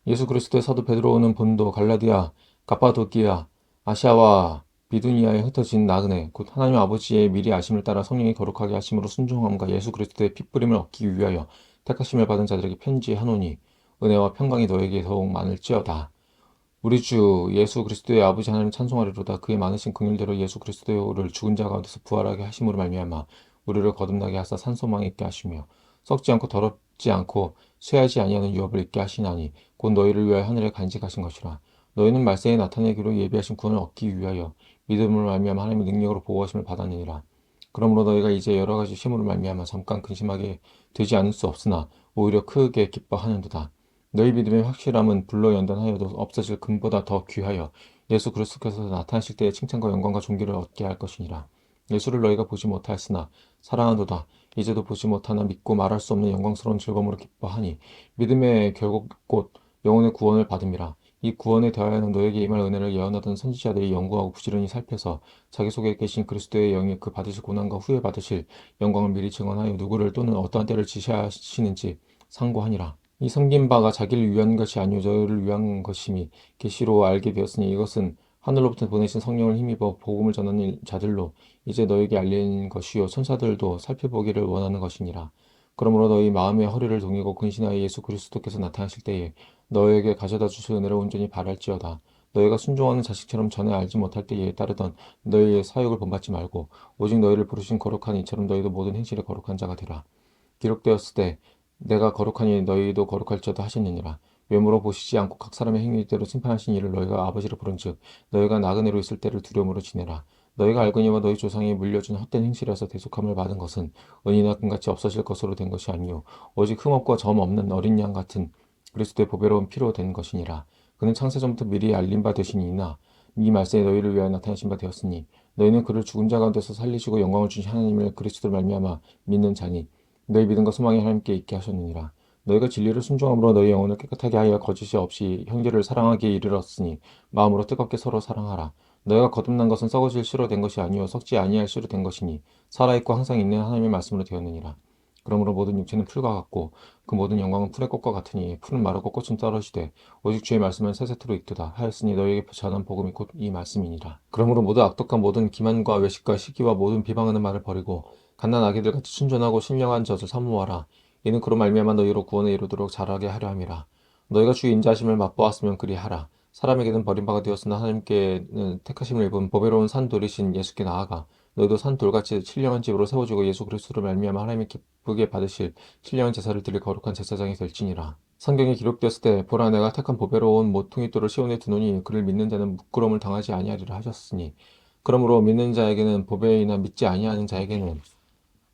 예수 그리스도의 사도 베드로는 본도, 갈라디아, 갑바도기아, 아시아와 비두니아에 흩어진 나그네, 곧 하나님 아버지의 미리 아심을 따라 성령이 거룩하게 하심으로 순종함과 예수 그리스도의 핏부림을 얻기 위하여 택하심을 받은 자들에게 편지하노니 은혜와 평강이 너에게 더욱 많을지어다. 우리 주 예수 그리스도의 아버지 하나님 찬송하리로다. 그의 많으신 긍휼대로 예수 그리스도를 죽은 자 가운데서 부활하게 하심으로 말미암아 우리를 거듭나게 하사 산소망 있게 하시며 썩지 않고 더럽지 않고 쇠하지 아니하는 유업을 있게 하시나니 곧 너희를 위하여 하늘에 간직하신 것이라. 너희는 말세에 나타내기로 예비하신 구원을 얻기 위하여 믿음으로 말미암아 하나님의 능력으로 보호하심을 받았느니라. 그러므로 너희가 이제 여러 가지 시험으로 말미암아 잠깐 근심하게 되지 않을 수 없으나 오히려 크게 기뻐하는도다. 너희 믿음의 확실함은 불로 연단하여도 없어질 금보다 더 귀하여 예수 그리스도께서 나타나실 때에 칭찬과 영광과 존귀를 얻게 할 것이니라. 예수를 너희가 보지 못하였으나 사랑하도다. 이제도 보지 못하나 믿고 말할 수 없는 영광스러운 즐거움으로 기뻐하니 믿음의 결국 곧 영혼의 구원을 받음이라. 이 구원에 대하여는 너에게 임할 은혜를 예언하던 선지자들이 연구하고 부지런히 살펴서 자기 속에 계신 그리스도의 영이 그 받으실 고난과 후에 받으실 영광을 미리 증언하여 누구를 또는 어떠한 때를 지시하시는지 상고하니라. 이 섬긴 바가 자기를 위한 것이 아니요 저를 위한 것임이 계시로 알게 되었으니 이것은 하늘로부터 보내신 성령을 힘입어 복음을 전하는 자들로 이제 너에게 알린 것이요 천사들도 살펴보기를 원하는 것이니라. 그러므로 너희 마음의 허리를 동이고 근신하여 예수 그리스도께서 나타나실 때에 너에게 가져다 주실 은혜를 온전히 바랄지어다. 너희가 순종하는 자식처럼 전에 알지 못할 때에 따르던 너희의 사역을 본받지 말고 오직 너희를 부르신 거룩한 이처럼 너희도 모든 행실에 거룩한 자가 되라. 기록되었을 때 내가 거룩하니 너희도 거룩할지어다 하셨느니라. 외모로 보시지 않고 각 사람의 행위대로 심판하신 이를 너희가 아버지로 부른즉 너희가 나그네로 있을 때를 두려움으로 지내라. 너희가 알거니와 너희 조상이 물려준 헛된 행실에서 대속함을 받은 것은 은이나 금같이 없어질 것으로 된 것이 아니요 오직 흠없고 점 없는 어린 양 같은 그리스도의 보배로운 피로 된 것이니라. 그는 창세전부터 미리 알린 바 되시니이나 이 말세에 너희를 위하여 나타나신 바 되었으니 너희는 그를 죽은 자 가운데서 살리시고 영광을 주신 하나님을 그리스도를 말미암아 믿는 자니 너희 믿음과 소망이 하나님께 있게 하셨느니라. 너희가 진리를 순종함으로 너희 영혼을 깨끗하게 하여 거짓이 없이 형제를 사랑하기에 이르렀으니 마음으로 뜨겁게 서로 사랑하라. 너희가 거듭난 것은 썩어질 씨로 된 것이 아니요 썩지 아니할 씨로 된 것이니 살아있고 항상 있는 하나님의 말씀으로 되었느니라. 그러므로 모든 육체는 풀과 같고 그 모든 영광은 풀의 꽃과 같으니 풀은 마르고 꽃은 떨어지되 오직 주의 말씀은 새새토록 있도다 하였으니 너희에게 전한 복음이 곧 이 말씀이니라. 그러므로 모두 악독한 모든 기만과 외식과 시기와 모든 비방하는 말을 버리고 갓난 아기들 같이 순전하고 신령한 젖을 사모하라. 이는 그로 말미암아 너희로 구원에 이르도록 자라게 하려 함이라. 너희가 주의 인자하심을 맛보았으면 그리하라. 사람에게는 버림받아 되었으나 하나님께는 택하심을 입은 보배로운 산돌이신 예수께 나아가 너희도 산돌같이 신령한 집으로 세워지고 예수 그리스도를 말미암아 하나님이 기쁘게 받으실 신령한 제사를 드릴 거룩한 제사장이 될지니라. 성경에 기록되었을 때 보라 내가 택한 보배로운 모퉁이 돌을 시온에 두노니 그를 믿는 자는 부끄러움을 당하지 아니하리라 하셨으니 그러므로 믿는 자에게는 보배이나 믿지 아니하는 자에게는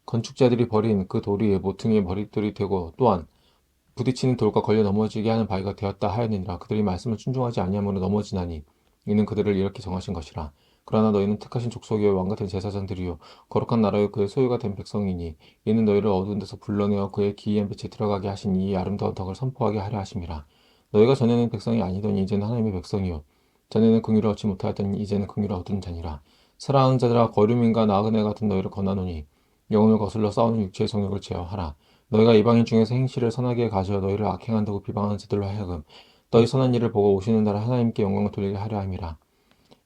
건축자들이 버린 그 돌이 모퉁이의 머릿돌이 되고 또한 부딪히는 돌과 걸려 넘어지게 하는 바위가 되었다 하였느니라. 그들이 말씀을 순종하지 아니함으로 넘어지나니 이는 그들을 이렇게 정하신 것이라. 그러나 너희는 택하신 족속이요 왕 같은 제사장들이요 거룩한 나라요 그의 소유가 된 백성이니 이는 너희를 어두운 데서 불러내어 그의 기이한 빛에 들어가게 하신 이 아름다운 덕을 선포하게 하려 하심이라. 너희가 전에는 백성이 아니더니 이제는 하나님의 백성이요 전에는 긍휼을 얻지 못하였더니 이제는 긍휼을 얻은 자니라. 사랑하는 자들아 거류민과 나그네 같은 너희를 권하노니 영혼을 거슬러 싸우는 육체의 성욕을 제어하라. 너희가 이방인 중에서 행실을 선하게 가져 너희를 악행한다고 비방하는 자들로 하여금 너희 선한 일을 보고 오시는 날에 하나님께 영광을 돌리게 하려 함이라.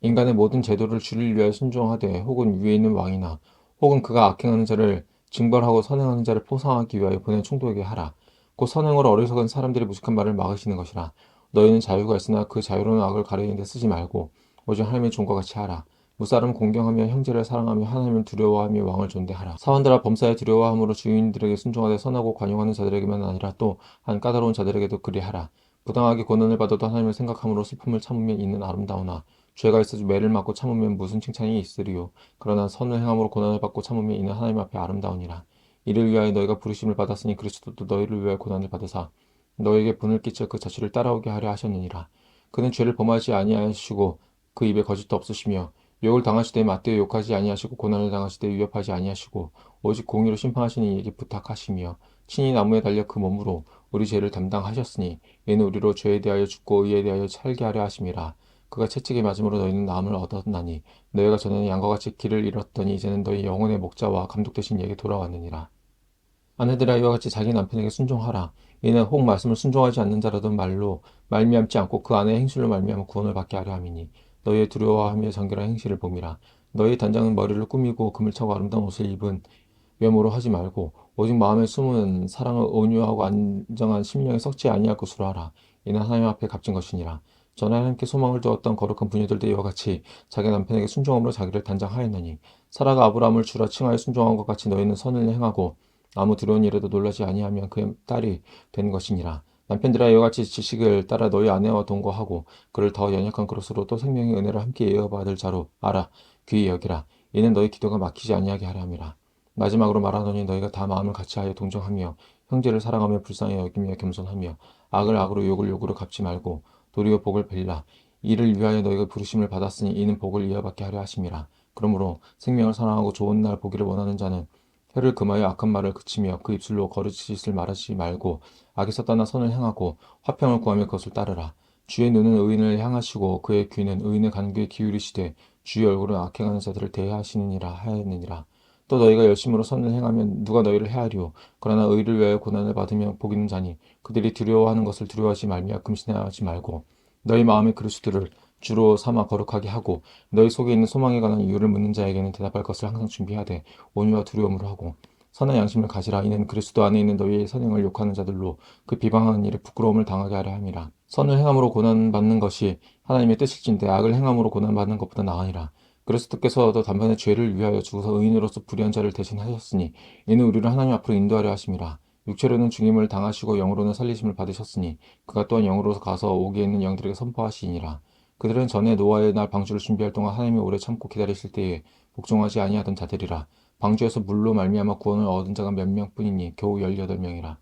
인간의 모든 제도를 주를 위하여 순종하되 혹은 위에 있는 왕이나 혹은 그가 악행하는 자를 징벌하고 선행하는 자를 포상하기 위하여 보낸 총독에게 하라. 곧 선행으로 어리석은 사람들이 무식한 말을 막으시는 것이라. 너희는 자유가 있으나 그 자유로는 악을 가리는 데 쓰지 말고 오직 하나님의 종과 같이 하라. 무사람 공경하며 형제를 사랑하며 하나님을 두려워하며 왕을 존대하라. 사원들아 범사에 두려워함으로 주인들에게 순종하되 선하고 관용하는 자들에게만 아니라 또 한 까다로운 자들에게도 그리하라. 부당하게 고난을 받아도 하나님을 생각함으로 슬픔을 참으면 있는 아름다우나 죄가 있어 매를 맞고 참으면 무슨 칭찬이 있으리요. 그러나 선을 행함으로 고난을 받고 참으면 이는 하나님 앞에 아름다우니라. 이를 위하여 너희가 부르심을 받았으니 그리스도도 너희를 위하여 고난을 받으사 너희에게 분을 끼쳐 그 자취를 따라오게 하려 하셨느니라. 그는 죄를 범하지 아니하시고 그 입에 거짓도 없으시며 욕을 당하시되 맞대어 욕하지 아니하시고 고난을 당하시되 위협하지 아니하시고 오직 공의로 심판하시는 이에게 부탁하시며 친히 나무에 달려 그 몸으로 우리 죄를 담당하셨으니 이는 우리로 죄에 대하여 죽고 의에 대하여 살게 하려 하심이라. 그가 채찍에 맞음으로 너희는 나음을 얻었나니 너희가 전에는 양과 같이 길을 잃었더니 이제는 너희 영혼의 목자와 감독 되신 이에게 돌아왔느니라. 아내들아 이와 같이 자기 남편에게 순종하라. 이는 혹 말씀을 순종하지 않는 자라도 말로 말미암지 않고 그 안에 행실로 말미암아 구원을 받게 하려 함이니 너희의 두려워하며 정결한 행실을 봄이라. 너희 단장은 머리를 꾸미고 금을 차고 아름다운 옷을 입은 외모로 하지 말고 오직 마음에 숨은 사랑을 온유하고 안정한 심령에 썩지 아니할 것으로 하라. 이는 하나님 앞에 값진 것이니라. 전에 하나님께 소망을 두었던 거룩한 부녀들도 이와 같이 자기 남편에게 순종함으로 자기를 단장하였느니 사라가 아브라함을 주라 칭하여 순종한 것 같이 너희는 선을 행하고 아무 두려운 일에도 놀라지 아니하면 그의 딸이 되는 것이니라. 남편들아 이와 같이 지식을 따라 너희 아내와 동거하고 그를 더 연약한 그릇으로 또 생명의 은혜를 함께 이어받을 자로 알아 귀히 여기라. 이는 너희 기도가 막히지 아니하게 하려 함이라. 마지막으로 말하노니 너희가 다 마음을 같이하여 동정하며 형제를 사랑하며 불쌍히 여기며 겸손하며 악을 악으로 욕을 욕으로 갚지 말고 도리어 복을 빌라. 이를 위하여 너희가 부르심을 받았으니 이는 복을 이어받게 하려 하심이라. 그러므로 생명을 사랑하고 좋은 날 보기를 원하는 자는 혀를 금하여 악한 말을 그치며 그 입술로 거짓을 말하지 말고 악에서 떠나 선을 행하고 화평을 구하며 그것을 따르라. 주의 눈은 의인을 향하시고 그의 귀는 의인의 간구에 기울이시되 주의 얼굴은 악행하는 자들을 대하시느니라 하였느니라. 또 너희가 열심으로 선을 행하면 누가 너희를 해하리요. 그러나 의를 위하여 고난을 받으면 복 있는 자니 그들이 두려워하는 것을 두려워하지 말며 금신하지 말고 너희 마음의 그리스도를 주로 삼아 거룩하게 하고 너희 속에 있는 소망에 관한 이유를 묻는 자에게는 대답할 것을 항상 준비하되 온유와 두려움으로 하고 선한 양심을 가지라. 이는 그리스도 안에 있는 너희의 선행을 욕하는 자들로 그 비방하는 일에 부끄러움을 당하게 하려 함이라. 선을 행함으로 고난받는 것이 하나님의 뜻일진데 악을 행함으로 고난받는 것보다 나으니라. 그리스도께서도 단번에 죄를 위하여 죽어서 의인으로서 불의한 자를 대신하셨으니 이는 우리를 하나님 앞으로 인도하려 하심이라. 육체로는 죽임을 당하시고 영으로는 살리심을 받으셨으니 그가 또한 영으로 가서 오게 있는 영들에게 선포하시니라. 그들은 전에 노아의 날 방주를 준비할 동안 하나님이 오래 참고 기다리실 때에 복종하지 아니하던 자들이라. 방주에서 물로 말미암아 구원을 얻은 자가 몇 명뿐이니 겨우 18명이라.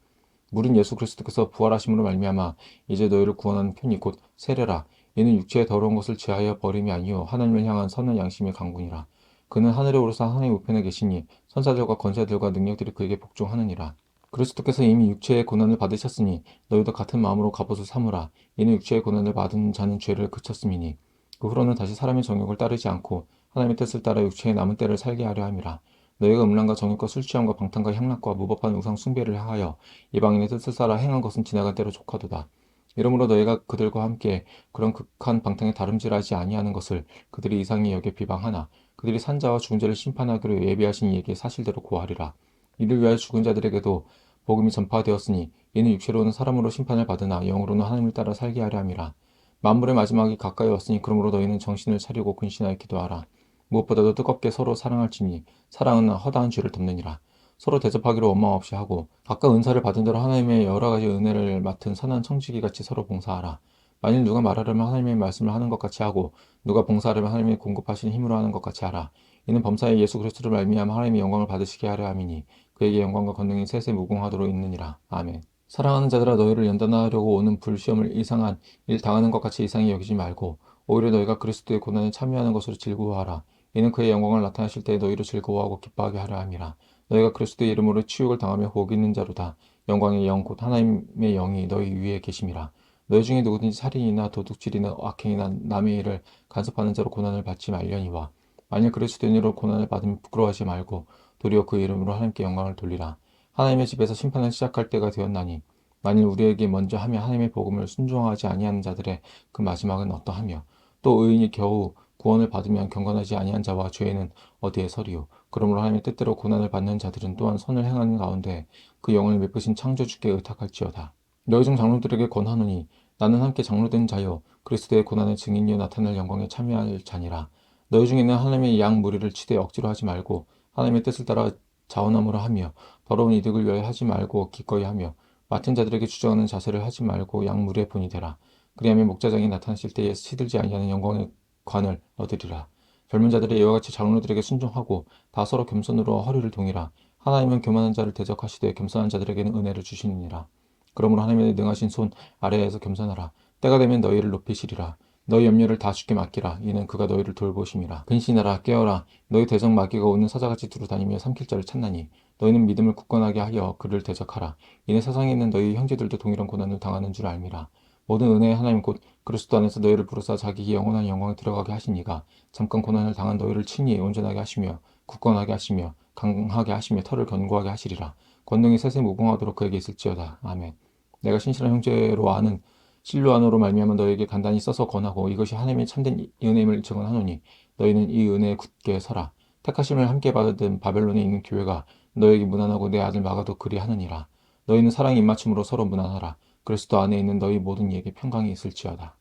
물은 예수 그리스도께서 부활하심으로 말미암아 이제 너희를 구원하는 편이 곧 세례라. 이는 육체의 더러운 것을 제하여 버림이 아니요 하나님을 향한 선한 양심의 강군이라. 그는 하늘에 오르사 하나님 우편에 계시니 선사들과 권세들과 능력들이 그에게 복종하느니라. 그리스도께서 이미 육체의 고난을 받으셨으니 너희도 같은 마음으로 갑옷을 삼으라. 이는 육체의 고난을 받은 자는 죄를 그쳤음이니 그 후로는 다시 사람의 정욕을 따르지 않고 하나님의 뜻을 따라 육체의 남은 때를 살게 하려 함이라. 너희가 음란과 정욕과 술 취함과 방탕과 향락과 무법한 우상 숭배를 하여 이방인의 뜻을 따라 행한 것은 지나간 때로 족하도다. 이러므로 너희가 그들과 함께 그런 극한 방탕에 다름질하지 아니하는 것을 그들이 이상히 여겨 비방하나 그들이 산자와 죽은 자를 심판하기로 예비하신 이에게 사실대로 고하리라. 이를 위하여 죽은 자들에게도 복음이 전파되었으니 이는 육체로는 사람으로 심판을 받으나 영으로는 하나님을 따라 살게 하려 함이라. 만물의 마지막이 가까이 왔으니 그러므로 너희는 정신을 차리고 근신하여 기도하라. 무엇보다도 뜨겁게 서로 사랑할지니 사랑은 허다한 죄를 덮느니라. 서로 대접하기로 원망 없이 하고 각각 은사를 받은 대로 하나님의 여러 가지 은혜를 맡은 선한 청지기 같이 서로 봉사하라. 만일 누가 말하려면 하나님의 말씀을 하는 것 같이 하고 누가 봉사하려면 하나님의 공급하시는 힘으로 하는 것 같이 하라. 이는 범사에 예수 그리스도를 말미암아 하나님의 영광을 받으시게 하려 함이니 그에게 영광과 권능이 세세 무궁하도록 있느니라. 아멘. 사랑하는 자들아 너희를 연단하려고 오는 불시험을 이상한 일 당하는 것 같이 이상히 여기지 말고 오히려 너희가 그리스도의 고난에 참여하는 것으로 즐거워하라. 이는 그의 영광을 나타내실 때에 너희를 즐거워하고 기뻐하게 하려 함이라. 너희가 그리스도의 이름으로 치욕을 당하며 복 있는 자로다. 영광의 영 곧 하나님의 영이 너희 위에 계심이라. 너희 중에 누구든지 살인이나 도둑질이나 악행이나 남의 일을 간섭하는 자로 고난을 받지 말려니와 만일 그리스도인으로 고난을 받으면 부끄러워하지 말고 도리어 그 이름으로 하나님께 영광을 돌리라. 하나님의 집에서 심판을 시작할 때가 되었나니 만일 우리에게 먼저 하며 하나님의 복음을 순종하지 아니하는 자들의 그 마지막은 어떠하며 또 의인이 겨우 구원을 받으면 경건하지 아니한 자와 죄인은 어디에 서리요. 그러므로 하나님의 뜻대로 고난을 받는 자들은 또한 선을 행하는 가운데 그 영을 베푸신 창조주께 의탁할지어다. 너희 중 장로들에게 권하노니 나는 함께 장로된 자요 그리스도의 고난의 증인이여 나타날 영광에 참여할 자니라. 너희 중에는 하나님의 양 무리를 치되 억지로 하지 말고 하나님의 뜻을 따라 자원함으로 하며 더러운 이득을 위하여 하지 말고 기꺼이 하며 맡은 자들에게 주저하는 자세를 하지 말고 양 무리의 본이 되라. 그리하면 목자장이 나타나실 때에 시들지 아니하는 영광의 관을 얻으리라. 젊은 자들이 이와 같이 장로들에게 순종하고 다 서로 겸손으로 허리를 동이라. 하나님은 교만한 자를 대적하시되 겸손한 자들에게는 은혜를 주시느니라. 그러므로 하나님의 능하신 손 아래에서 겸손하라. 때가 되면 너희를 높이시리라. 너희 염려를 다 주께 맡기라. 이는 그가 너희를 돌보심이라. 근신하라 깨어라. 너희 대적 마귀가 오는 사자같이 두루다니며 삼킬 자를 찾나니 너희는 믿음을 굳건하게 하여 그를 대적하라. 이는 세상에 있는 너희 형제들도 동일한 고난을 당하는 줄 알미라. 모든 은혜의 하나님 곧 그리스도 안에서 너희를 부르사 자기 영원한 영광에 들어가게 하신 이가 잠깐 고난을 당한 너희를 친히 온전하게 하시며 굳건하게 하시며 강하게 하시며 털을 견고하게 하시리라. 권능이 세세 무궁하도록 그에게 있을지어다. 아멘. 내가 신실한 형제로 아는 실로아노로 말미암아 너에게 간단히 써서 권하고 이것이 하나님의 참된 은혜임을 증언하노니 너희는 이 은혜에 굳게 서라. 택하심을 함께 받은 바벨론에 있는 교회가 너에게 문안하고 내 아들 마가도 그리하느니라. 너희는 사랑의 입맞춤으로 서로 문안하라. 그리스도 안에 있는 너희 모든 이에게 평강이 있을지어다.